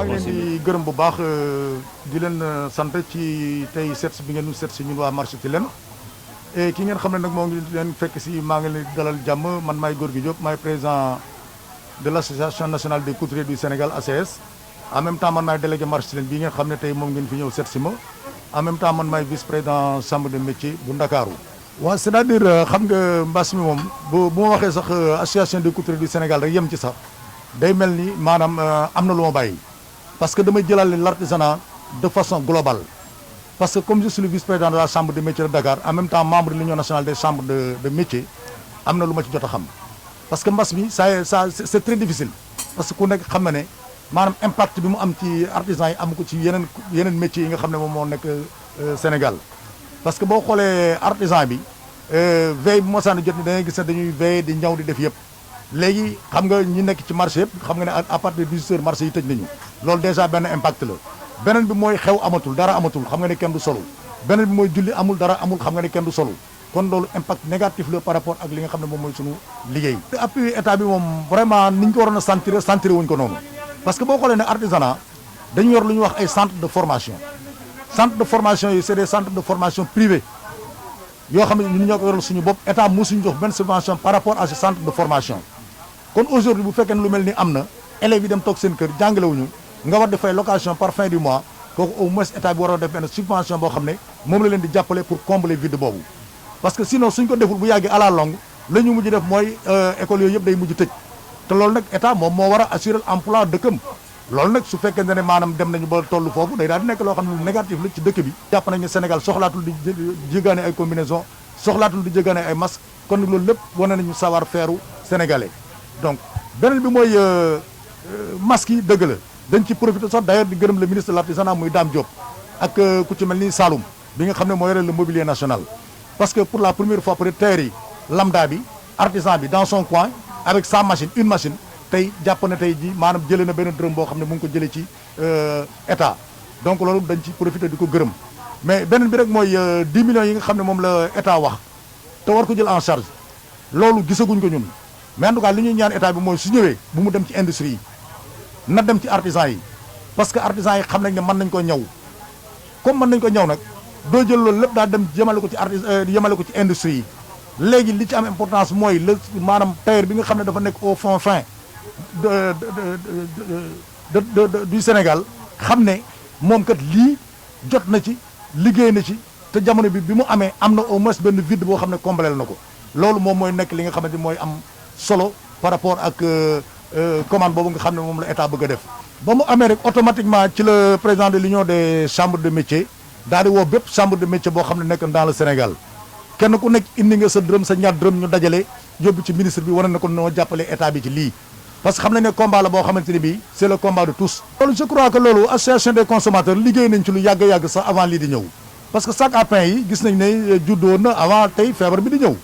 maa ngi leen di gërëm bu baax di leen sant ci tey seet bi ngeen ñu seet si ñun waa marché Tilène et ki ngeen xam ne nag moo ngi leen fekk si maa ngi leen di dalal jàmm man maay Gorgui Diop maay président de l' association nationale des couturiers du Sénégal ACS en même temps man maay délégué marché Tilène bii ngeen xam ne tey moom ngeen fi ñëw seet si ma en même temps man maay vice président chambre de métier bu Ndakaaru. waaw c' est à dire xam nga mbas mi moom bu ma waxee sax association des couturiers du Sénégal rek yem ci sax day mel ni maanaam am na lu ma bàyyi parce que damay jëlaale l' artisanat de façon globale parce que comme je suis le vice-président de la chambre de métier de Dakar en même temps membre de l'union nationale des chambres de métier am na lu ma ci jot a xam parce que mbas mi ça c' est très difficile parce que ku nekk xam na ne maanaam impact bi mu am ci artisans yi am ko ci yeneen métiers yi nga xam ne moom moo nekk Sénégal parce que boo xoolee artisan bi veille bu mosaan jot ni da ngay gis ne dañuy veille di ñaw di def yëpp léegi xam nga ñi nekk ci marché yëpp xam nga ne à partir de 18 heures marché yi tëj nañu loolu déjà benn impact la beneen bi mooy xew amatul dara amatul xam nga ne kenn du solo beneen bi mooy julli amul dara amul xam nga ne kenn du solo kon loolu impact négatif la par rapport ak li nga xam ne moom mooy sunu liggéey. appui état bi moom vraiment ni ñu ko waroon a sentir wuñ ko noonu parce que boo xoolee ne artisanat dañu yor lu ñuy wax ay centre de formation yi c'est des centres de formation privés yoo xam ne ñun ñoo ko yoral suñu bopp état mosuñu jox benn subvention par rapport à ce centre de formation kon aujourd'hui bu fekkee ne lu mel ni am na élèves yi dem toog seen kër jàngalewuñu nga war di fay location par fin du mois kooku au moins état bi war a def benn subvention boo xam ne moom la leen di jàppale pour combler vide boobu parce que sinon suñ ko deful bu yàggee à la longue la ñu mujj def mooy école yooyu yëpp day mujj tëj te loolu nag état moom moo war a assurer emploi dëkkam loolu nag su fekkee ne maanaam dem nañu ba toll foofu day daal di nekk loo xam ne lu négatif la ci dëkk bi jàpp nañ ne Sénégal soxlaatul di jéggaane ay combinaison soxlaatul di jéggaane ay masque kon loolu lépp wane nañu savoir faire sénégalais donc beneen bi mooy masque yi dëgg la dañ ci profité sax d'ailleurs di gërëm le ministre de l'artisanat muy Dame Diop ak ku ci mel ni Saloum bi nga xam ne moo yore le mobilier national parce que pour la première fois peut-être tailleur yi lambda bi artisan bi dans son coin avec sa machine une machine tey jàpp na tey ji maanaam jëlee na benn dërëm boo xam ne mu ngi ko jëlee ci état donc loolu dañ ci profité di ko gërëm mais beneen bi rek mooy 10 millions yi nga xam ne moom la état wax te war ko jël en charge loolu gisaguñ ko ñun mais en tout cas li ñuy ñaan état bi mooy su ñëwee bu mu dem ci industrie yi na dem ci artisan yi parce que artisan yi xam nañ ne mën nañ ko ñaw comme mën nañ ko ñaw nag doo jël loolu lépp daal dem yemale ko ci yemale ko ci industrie yi léegi li ci am importance mooy le maanaam tailleur bi nga xam ne dafa nekk au fond fin du Sénégal xam ne moom kat lii jot na ci liggéey na ci te jamono bi mu amee am na au moins benn vide boo xam ne comblé na ko loolu moom mooy nekk li nga xamante mooy am solo par rapport ak commande boobu nga xam ne moom la état bëgg a def. ba mu amee rek automatiquement ci le président de l'union des chambres de métier daal di woo bépp chambre de métier boo xam ne nekk dans le Sénégal kenn ku nekk indi nga sa dërëm sa ñaar dërëm ñu dajale yóbbu ci ministre bi wane na ko noo jàppale état bi ci lii. parce que xam nañ ne combat la boo xamante ne bii c'est le combat de tous. loolu je crois que loolu association des consommateurs liggéey nañ ci lu yàgg sax avant lii di ñëw parce que sac à pain yi gis nañ ne juddoon na avant tey feebar bi di ñëw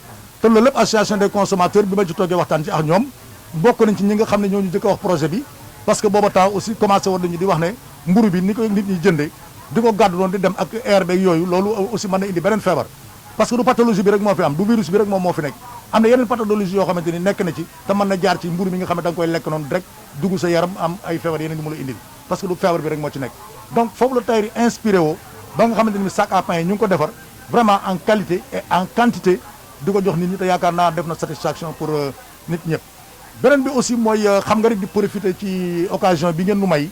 te loolu lépp association des consommateurs bi ma ci toogee waxtaan ci ak ñoom bokk nañ ci ñi nga xam ne ñoo ñu jëkk a wax projet bi parce que booba temps aussi commencé woon nañu di wax ne mburu bi ni ko nit ñi jënde di ko gàddu doon di dem ak air beeg yooyu loolu aussi mën na indi beneen feebar parce que du pathologie bi rek moo fi am du virus bi rek moom moo fi nekk am na yeneen pathologie yoo xamante ni nekk na ci te mën na jaar ci mburu mi nga xam ne da nga koy lekk noonu direct dugg sa yaram am ay feebar yeneen yi mu la indil parce que du feebar bi rek moo ci nekk donc foofu la tailleur yi inspiré woo ba nga xamante ni sac à pain yi ñu ngi ko defar vraiment en qualité et en quantité di ko jox nit ñi te yaakaar naa def na satisfaction pour nit ñëpp beneen bi aussi mooy xam nga rek di profiter ci occasion bi ngeen nu may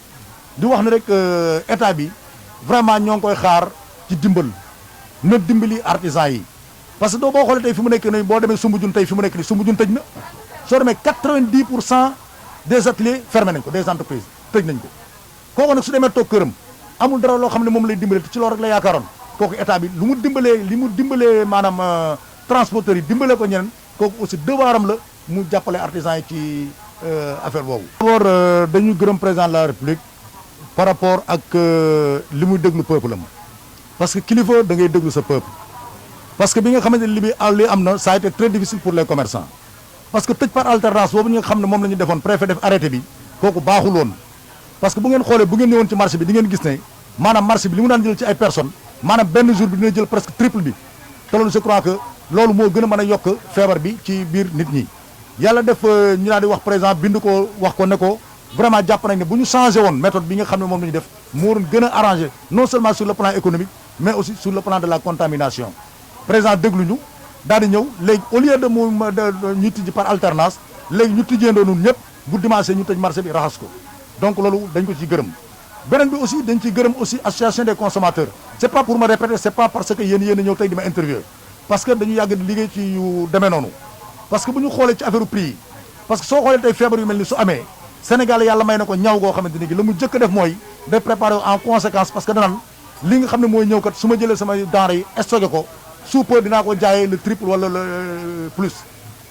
di wax ne rek état bi vraiment ñoo ngi koy xaar ci dimbal na dimbali artisan yi parce que doo boo xoolee tey fi mu nekk nii boo demee Soumbédioune tey fi mu nekk nii Soumbédioune tëj na soo demee 90% des ateliers fermé nañ ko des entreprises tëj nañ ko kooku nag su demee toog këram amul dara loo xam ne moom lay dimbale te ci loolu rek la yaakaaroon kooku état bi li mu dimbalee maanaam transporteurs yi dimbale ko ñeneen kooku aussi devoiram la mu jàppale artisans yi ci affaire boobu. d'abord dañuy gërëm président de la république par rapport ak li muy déglu peuple am parce que kilifa da ngay déglu sa peuple parce que bi nga xamante ne li am na ça a été très difficile pour les commerçants parce que tëj par alternance boobu ñu nga xam ne moom la ñu defoon préfet def arrêté bi kooku baaxul woon parce que bu ngeen xoolee bu ngeen ñëwoon ci marché bi di ngeen gis ne maanaam marché bi li mu daan jël ci ay personnes maanaam benn jour bi dina jël presque triple bi te loolu je crois que loolu moo gën a mën a yokk feebar bi ci biir nit ñi yàlla def ñu daal di wax président bind ko wax ko ne ko vraiment jàpp nañ ne bu ñu changé woon méthode bi nga xam ne moom la ñu def moo doon gën a arrangé non seulement sur le plan économique mais aussi sur le plan de la contamination président déglu ñu daal di ñëw léegi au lieu de ñu tijji par alternance léegi ñu tijjeendoo nun ñëpp bu dimanche ñu tëj marché bi raxas ko donc loolu dañ ko ci gërëm beneen bi aussi dañ ciy gërëm aussi association des consommateurs c'est pas pour me répéter c'est pas parce que yéen a ñëw tey di ma interviewer parce que dañu yàgg di liggéey ci yu demee noonu parce que bu ñu xoolee ci affaire prix yi parce que soo xoolee tey feebar yu mel ni su amee Sénégal yàlla may na ko ñaw goo xamante ni gi la mu jëkk def mooy day préparer en conséquence parce que danaan li nga xam ne mooy ñëw kat su ma jëlee samay denrées yi stocké ko sous peu dinaa ko jaayee le triple wala le plus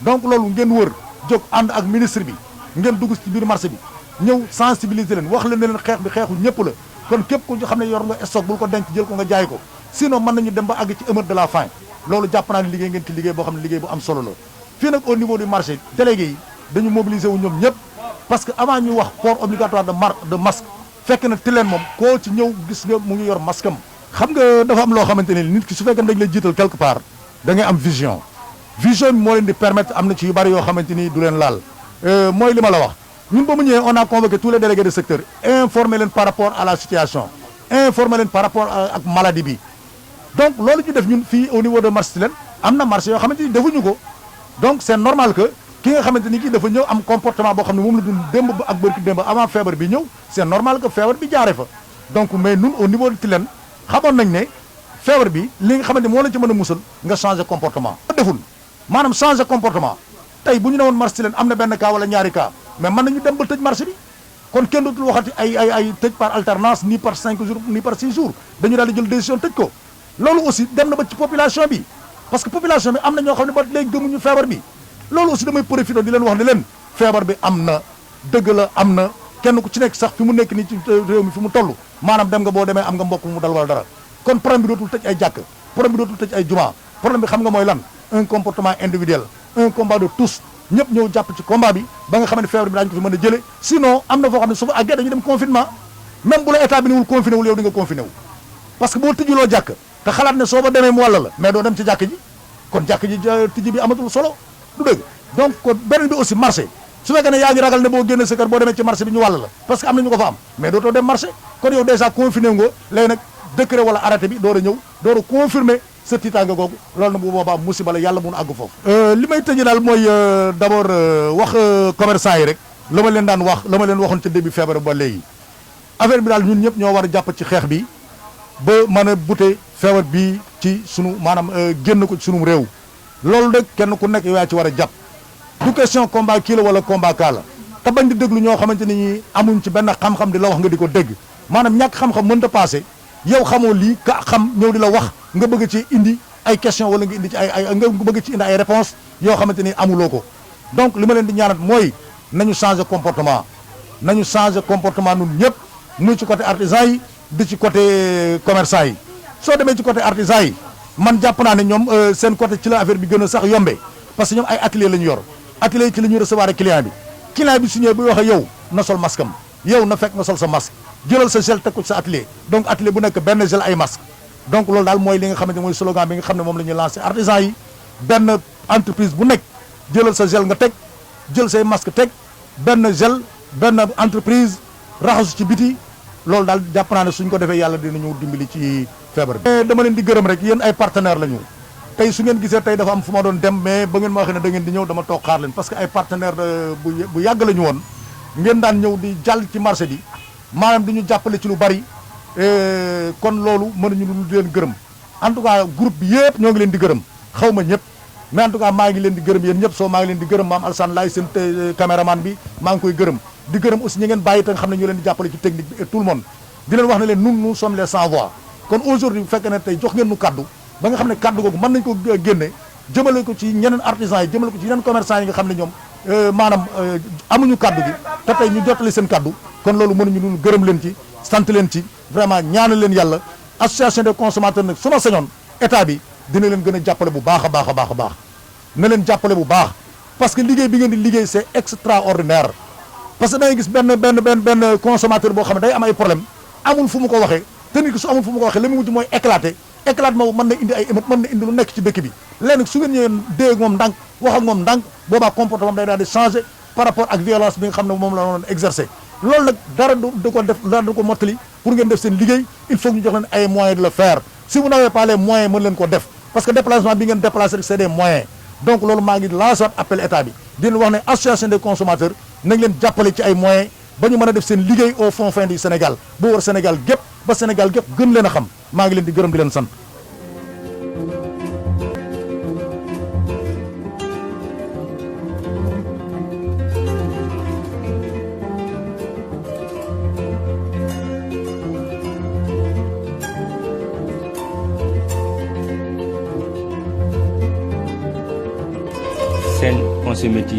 donc loolu ngeen wër jóg ànd ak ministre bi ngeen dugg ci biir marché bi ñëw sensibiliser leen wax leen ne leen xeex bi xeexu ñëpp la kon képp ku xam ne yor nga stock bul ko denc jël ko nga jaay ko sinon mën nañu dem ba àgg ci émeute de la faim loolu jàpp naa ne liggéey ngeen ci liggéey boo xam ne liggéey bu am solo la fii nag au niveau du marché délégué yi dañu mobiliser wu ñoom ñëpp parce que avant ñu wax port obligatoire de masque fekk na Tilène moom koo ci ñëw gis nga mu ngi yor masque am xam nga dafa am loo xamante ne nit ki su fekkee dañ lay jiital quelque part da ngay am vision vision bi moo leen di permettre am na ci yu bari yoo xamante ni du leen laal mooy li ma la wax ñun ba mu ñëwee on a convoqué tous les délégués de secteur informer leen par rapport à la situation informer leen par rapport ak maladie bi donc loolu ñu def ñun fii au niveau de marché Tilène am na marché yoo xamante ni defuñu ko donc c'est normal que ki nga xamante ni kii dafa ñëw am comportement boo xam ne moom la dund démb ak bërki démb avant feebar bi ñëw c'est normal que feebar bi jaaree fa donc mais ñun au niveau de Tilène xamoon nañ ne feebar bi li nga xamante moo la ci mën a musal nga changer comportement deful maanaam changer comportement tey bu ñu ne woon marché Tilène am na benn cas wala ñaari cas mais mën nañu dem ba tëj marché bi kon kenn dootul waxati ay tëj par alternance ni par 5 jours ni par 6 jours dañu daal di jël décision tëj ko loolu aussi dem na ba ci population bi parce que population bi am na ñoo xam ne ba léegi gëmuñu feebar bi loolu aussi damay profité di leen wax ne leen feebar bi am na dëgg la am na kenn ku ci nekk sax fi mu nekk nii ci réew mi fi mu toll maanaam dem nga boo demee am nga mbokk mu dal wala dara kon problème bi dootul tëj ay jàkk problème bi dootul tëj ay juma problème bi xam nga mooy lan un comportement individuel un combat de tous ñëpp ñëw jàpp ci combat bi ba nga xam ne feebar bi daañu ko fi mën a jëlee sinon am na foo xam ne su fa àggee dañu dem confinement même bu la état bi niwul confiné wul yow di nga confiné wu parce que boo tijjuloo jàkk te xalaat ne soo ba demee mu wàll la mais doo dem ci jàkk ji kon jàkk ji tijji bi amatul solo du dëgg donc kon beneen bi aussi marché su fekkee ne yaa ngi ragal ne boo génne sa kër boo demee ci marché bi ñu wàll la parce que am na ñu ko fa am mais dootoo dem marché kon yow déjà confiné nga léegi nag décret wala arrêté bi door a ñëw door a confirmer sa tiitaanga googu loolu na bu boobaa musiba la yàlla mun àgg foofu li may tëjee daal mooy d'abord wax commerçant yi rek la ma leen daan wax la ma leen waxoon ci début feebar ba léegi affaire bi daal ñun ñëpp ñoo war a jàpp ci xeex bi ba mën a bute feebar bii ci sunu maanaam génn ko ci sunum réew loolu nag kenn ku nekk yaa ci war a jàpp du question combat kii la wala combat kaa la te bañ di déglu ñoo xamante ni ñi amuñ ci benn xam-xam di la wax nga di ko dégg maanaam ñàkk xam-xam mënta passé yow xamoo lii ka xam ñëw di la wax nga bëgg ci indi ay question wala nga indi ci nga bëgg ci indi ay réponse yoo xamante ni amuloo ko donc li ma leen di ñaanat mooy nañu changer comportement nun ñëpp muy ci côté artisan yi di ci côté commerçant yi soo demee ci côté artisan yi man jàpp naa ne ñoom seen côté ci la affaire bi gën a sax yombee parce que ñoom ay atelier la ñu yor atelier yi ci la ñuy recevoir client bi su ñëwee buy wax ak yow na sol masque am yow na fekk nga sol sa masque jëlal sa gel teg ko ci sa atelier donc atelier bu nekk benn gel ay masque donc loolu daal mooy li nga xamante mooy slogan bi nga xam ne moom la ñuy lancé artisan yi benn entreprise bu nekk jëlal sa gel nga teg jël say masque teg benn gel benn entreprise raxasu ci biti loolu daal jàpp naa ne suñ ko defee yàlla dinañu dimbali ci feebar bi. dama leen di gërëm rek yéen ay partenaire la ñu tey su ngeen gisee tey dafa am fu ma doon dem mais ba ngeen ma waxee ne da ngeen di ñëw dama toog xaar leen parce que ay partenaire bu yàgg la ñu woon ngeen daan ñëw di jàll ci marché bi maanaam di ñu jàppale ci lu bari kon loolu mënuñu lu di leen gërëm en tout cas groupe bi yëpp ñoo ngi leen di gërëm xaw ma ñëpp mais en tout cas maa ngi leen di gërëm yéen ñëpp soo maa ngi leen di gërëm maam Alassane Laye seen caméraman bi maa ngi koy gërëm di gërëm aussi ñi ngeen bàyyi te nga xam ne ñu leen di jàppale ci technique bi et tout le monde di leen wax ne leen nous sommes les sans voix kon aujourd'hui bu fekkee ne tey jox ngeen nu kaddu ba nga xam ne kaddu googu mën nañ ko génne jëmale ko ci ñeneen artisans yi jëmale ko ci yeneen commerçants yi nga xam ne ñoom maanaam amuñu kaddu gi te tey ñu jottali seen kaddu kon loolu mënuñu lu gërëm leen ci sant leen ci vraiment ñaanal leen yàlla association des consommateurs nag su ma sañoon état bi dina leen gën a jàppale bu baax a baax a baax a baax na leen jàppale bu baax parce que liggéey bi ngeen di liggéey c'est extraordinaire parce que da ngay gis benn consommateur boo xam ne day am ay problème amul fu mu ko waxee te nit ki su amul fu mu ko waxee li mu mujj mooy éclatement mën na indi ay émeute mën na indi lu nekk ci dëkk bi léegi su ngeen ñëwee dee ak moom ndànk wax ak moom ndànk boobaa comportement day daal di changer par rapport ak violence bi nga xam ne moom la doon exercer loolu nag dara du ko def dara du ko mottali pour ngeen def seen liggéey il faut que ñu jox leen ay moyens de le faire si vous n'avez pas les moyens mën leen ko def parce que déplacement bi ngeen déplacé rek c'est des moyens donc loolu maa ngi lancer appel état bi di leen wax ne association des consommateurs nañ leen jàppale ci ay moyens ba ñu mën a def seen liggéey au fond fin du Sénégal bu war Sénégal gépp ba Sénégal gépp gën leen a xam maa ngi leen di gërëm di leen sant. Sen Consommer TV